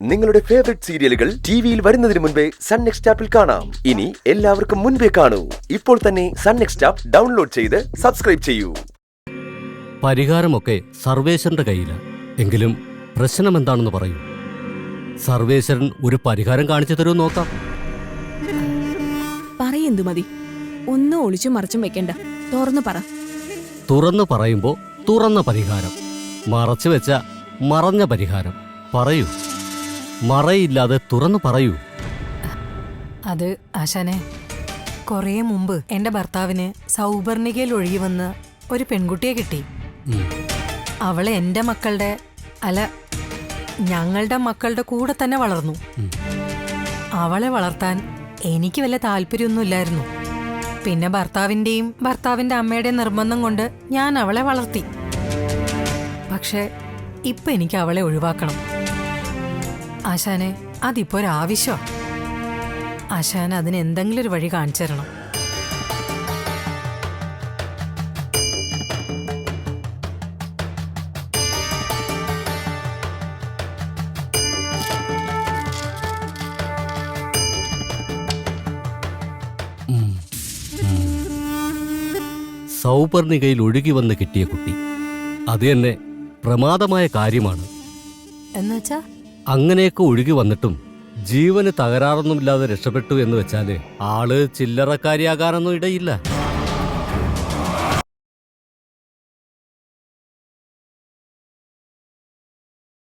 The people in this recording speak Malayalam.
നിങ്ങളുടെ ഫേവറേറ്റ് സീരിയലുകൾ ടിവിയിൽ വരുന്നതിന് മുൻപേ സൺ നെക്സ്റ്റ് ആപ്പിൽ കാണാം. ഇനി എല്ലാവർക്കും മുൻപേ കാണൂ. ഇപ്പോൾ തന്നെ സൺ നെക്സ്റ്റ് ആപ്പ് ഡൗൺലോഡ് ചെയ്ത് സബ്സ്ക്രൈബ് ചെയ്യൂ. പരിഹാരമൊക്കെ സർവേശ്വരന്റെ കയ്യിലാണ്. എങ്കിലും പ്രശ്നം എന്താണെന്ന് പറയൂ. സർവേശ്വരൻ ഒരു പരിഹാരം കാണിച്ചു തരൂ നോക്കാം. പറയെന്തു മതി, ഒന്നും ഒളിച്ചും മറച്ചും വെക്കണ്ട, തുറന്നു പറ. തുറന്നു പറയുമ്പോ തുറന്ന പരിഹാരം, മറച്ചു വെച്ച മറഞ്ഞ പരിഹാരം. പറയൂ, മറയില്ലാതെ തുറന്നു പറയൂ. അത് ആശാനെ, കുറേ മുമ്പ് എന്റെ ഭർത്താവിന് സൗപർണികയിൽ ഒഴുകി വന്ന് ഒരു പെൺകുട്ടിയെ കിട്ടി. അവളെ എന്റെ മക്കളുടെ അല്ല ഞങ്ങളുടെ മക്കളുടെ കൂടെ തന്നെ വളർന്നു. അവളെ വളർത്താൻ എനിക്ക് വല്ല താല്പര്യമൊന്നുമില്ലായിരുന്നു. പിന്നെ ഭർത്താവിന്റെ അമ്മയുടെയും നിർബന്ധം കൊണ്ട് ഞാൻ അവളെ വളർത്തി. പക്ഷെ ഇപ്പൊ എനിക്ക് അവളെ ഒഴിവാക്കണം ആശാനെ. അതിപ്പോ ഒരാവശ്യമാണ്. ആശാൻ അതിന് എന്തെങ്കിലും ഒരു വഴി കാണിച്ചു തരണം. സൗപർണികയിൽ ഒഴുകി വന്ന് കിട്ടിയ കുട്ടി അത് തന്നെ പ്രമാദമായ കാര്യമാണ്. എന്നുവെച്ചാ അങ്ങനെയൊക്കെ ഒഴുകി വന്നിട്ടും ജീവന് തകരാറൊന്നുമില്ലാതെ രക്ഷപ്പെട്ടു എന്ന് വെച്ചാല് ആള് ചില്ലറക്കാരിയാകാനൊന്നും ഇടയില്ല.